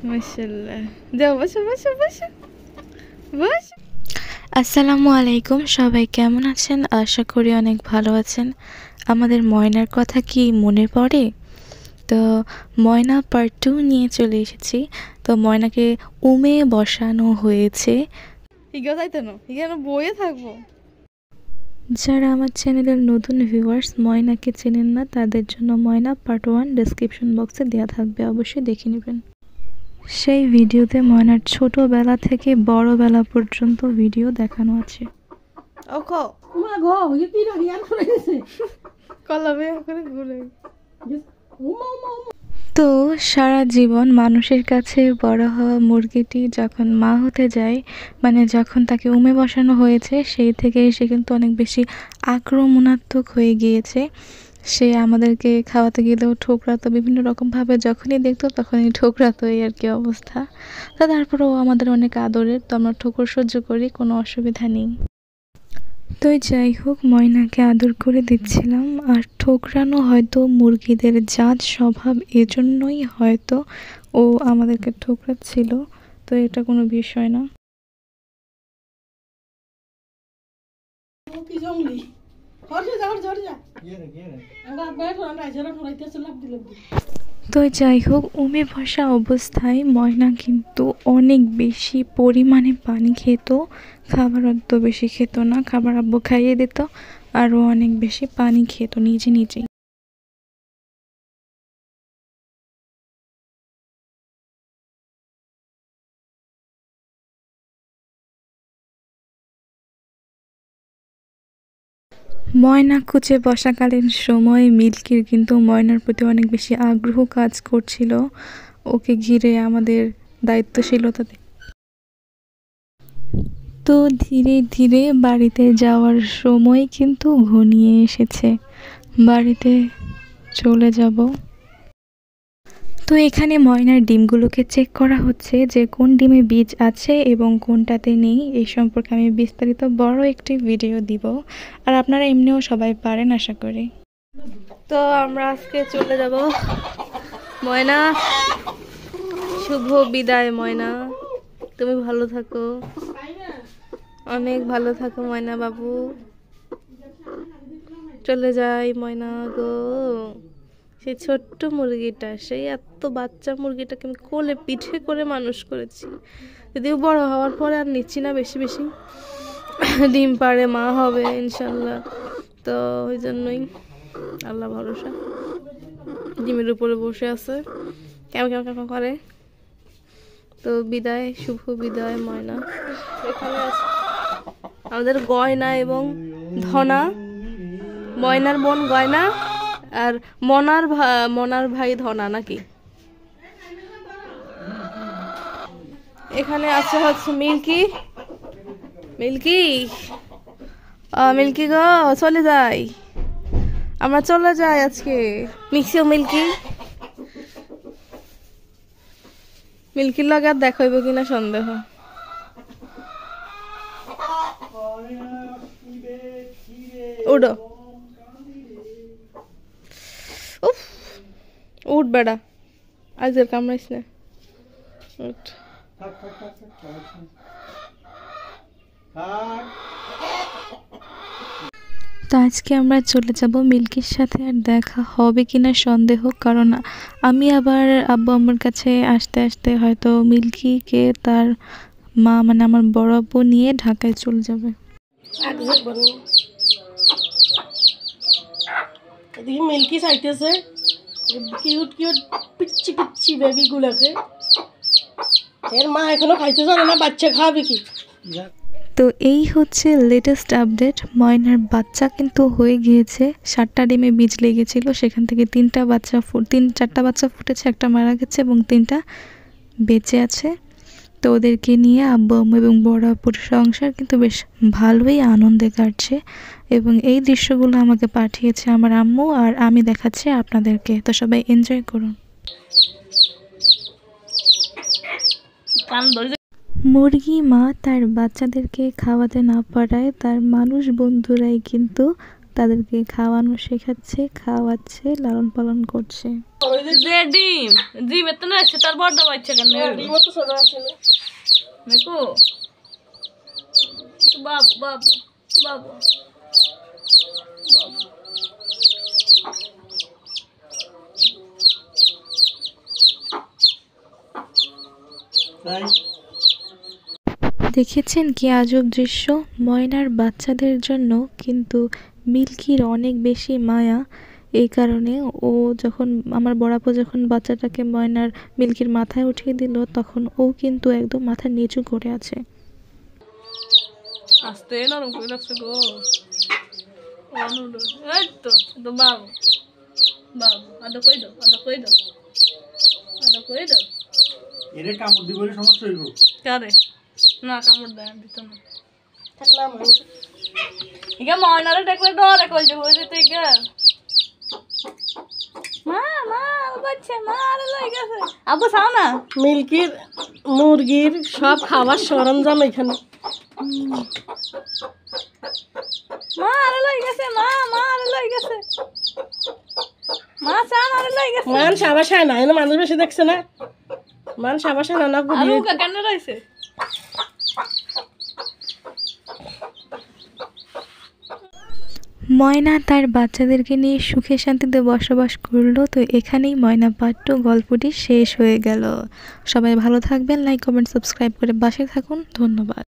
মাশাআল্লাহ যাও বসো বসো বসো বসো। আসসালামু আলাইকুম, সবাই কেমন আছেন? আশা করি অনেক ভালো আছেন। আমাদের ময়নার কথা কি মনে পড়ে? তো ময়না পার্ট 2 নিয়ে চলে এসেছি। তো ময়নাকে উমে বসানো হয়েছে। বইয়ে থাকবো। যারা আমার চ্যানেলের নতুন ভিউয়ার্স ময়নাকে চেনেন না, তাদের জন্য ময়না পার্ট 1 ডেসক্রিপশন বক্সে দেওয়া থাকবে, অবশ্যই দেখে নেবেন। সেই ভিডিওতে ময়নার ছোটবেলা থেকে বড়বেলা পর্যন্ত ভিডিও দেখানো আছে। তো সারা জীবন মানুষের কাছে বড় হওয়া মুরগিটি যখন মা হতে যায়, মানে যখন তাকে উমে বসানো হয়েছে, সেই থেকে সে কিন্তু অনেক বেশি আক্রমণাত্মক হয়ে গিয়েছে। সে আমাদেরকে খাওয়াতে গেলেও ঠোকরাতো, বিভিন্ন রকমভাবে যখনই দেখতো তখনই ঠোকরাতো, এই আর কি অবস্থা। তা তারপরেও আমাদের অনেক আদরের, তো আমরা ঠোকর সহ্য করি, কোনো অসুবিধা নেই। তো যাই হোক, ময়নাকে আদর করে দিচ্ছিলাম। আর ঠোকরানো হয়তো মুরগিদের জাত স্বভাব, এজন্যই হয়তো ও আমাদেরকে ঠোকরাচ্ছিল। তো এটা কোনো বিষয় না। তো যাই হোক, উমে বসা অবস্থায় ময়না কিন্তু অনেক বেশি পরিমাণে পানি খেত, খাবার অত বেশি খেত না। খাবার আব্বু খাইয়ে দিত, আরও অনেক বেশি পানি খেত নিজে নিজেই। ময়না কুচে বসাকালীন সময় মিল্কির কিন্তু ময়নার প্রতি অনেক বেশি আগ্রহ কাজ করছিল। ওকে ঘিরে আমাদের দায়িত্বশীলতাতে। তো ধীরে ধীরে বাড়িতে যাওয়ার সময় কিন্তু ঘনিয়ে এসেছে, বাড়িতে চলে যাব। তো এখানে ময়নার ডিমগুলোকে চেক করা হচ্ছে যে কোন ডিমে বীজ আছে এবং কোনটাতে নেই। এই সম্পর্কে আমি বিস্তারিত বড় একটি ভিডিও দিব, আর আপনারা এমনিও সবাই পারেন আশা করি। তো আমরা আজকে চলে যাব। ময়না, শুভ বিদায় ময়না, তুমি ভালো থাকো, অনেক ভালো থাকো ময়না বাবু। চলে যাই ময়না গো। সেই ছোট্ট মুরগিটা, সেই এত বাচ্চা মুরগিটাকে আমি কোলে পিঠে করে মানুষ করেছি। যদিও বড় হওয়ার পরে আর নিচ্ছি না বেশি বেশি, ডিম পাড়ে মা হবে ইনশাল্লাহ। তো ওই জন্যই আল্লাহ ভরসা। ডিমের উপরে বসে আছে, কেমন কেমন কেমন করে। তো বিদায়, শুভ বিদায় ময়না। এখানে আছে আমাদের গয়না এবং ধনা, ময়নার বোন গয়না, আর মনার ভাই ধনা নাকি। এখানে আছে হচ্ছে মিল্কি। মিল্কি মিল্কি গো, চলে যাই, আমরা চলে যাই আজকে। মিক্সিও মিল্কি, মিল্কির লগে আর দেখা হইব কিনা সন্দেহ। উঠো, উফ উঠ বেড়া, আজকের কামড়াইস না, উঠ। তো আজকে আমরা চলে যাব মিল্কির সাথে, আর দেখা হবে কিনা সন্দেহ, কারণ আমি আবার আব্বু আম্মুর কাছে আসতে আসতে হয়তো মিল্কিকে তার মা, মানে আমার বড় আব্বু নিয়ে ঢাকায় চলে যাবে। এদিকে মিল্কি চাইতেছে কিউট কিউট পিচ্ছি পিচ্ছি বেবি গুলোকে। এর মা এখনো খাইতে জানে না, বাচ্চা খাবে কি। তো এই হচ্ছে লেটেস্ট আপডেট। ময়নার বাচ্চা কিন্তু হয়ে গিয়েছে। 7টা ডিমে বীজ লেগেছিল, সেখান থেকে 4টা বাচ্চা ফুটেছে, একটা মারা গেছে এবং 3টা বেঁচে আছে। তো ওদেরকে নিয়ে আব্বু আম্মু এবং বড় আপুর সংসার কিন্তু বেশ ভালোই আনন্দে কাটছে, এবং এই দৃশ্যগুলো আমাকে পাঠিয়েছে আমার আম্মু, আর আমি দেখাচ্ছি আপনাদেরকে। তো সবাই এনজয় করুন। মুরগি মা তার বাচ্চাদেরকে খাওয়াতে না পারায় তার মানুষ বন্ধুরাই কিন্তু তাদেরকে খাওয়ানো শেখাচ্ছে, খাওয়াচ্ছে, লালন পালন করছে। যে ডিম ডিমের তো না আসছে তার বড়টা বাচ্চা কেন ডিমও তো ছোট আছে না মেকো বাবু বাবু বাবু দেখেছেন কি আজব দৃশ্য? ময়নার বাচ্চাদের জন্য কিন্তু মিল্কির অনেক বেশি মায়া। এই কারণে ও যখন আমার বড়াপো যখন বাচ্চাটাকে ময়নার মিল্কির মাথায় উঠিয়ে দিল, তখন ও কিন্তু একদম মাথা নিচু করে আছে। আস্তে নরম করে রাখছে গো এই তো তো বাবু বাবু আদা কই দাও আদা কই দাও আদা কই দাও এরে কামড় দিব বলে সমস্যা হইব কারে না কামড় দেয় দিত না থাকলাম ইগা ময়নারে দেখলে ডরে কই যে হই যেতে ইগা মা মা বাচ্চা মা আরে লই গেছে আবু সাও না মিল্কির মুরগির সব খাবার সরঞ্জাম এখানে মা আরে লই গেছে মা মা আরে লই গেছে মা সান আরে লই গেছে মান সাবাসায় না এনে মানুষ বেশি দেখছে না মান সাবাসায় না আর উকা কেন রইছে ময়না তার বাচ্চাদেরকে নিয়ে সুখে শান্তিতে বসবাস করলো। তো এখানেই ময়না পার্ট 2 গল্পটি শেষ হয়ে গেল। সবাই ভালো থাকবেন, লাইক কমেন্ট সাবস্ক্রাইব করে পাশে থাকুন। ধন্যবাদ।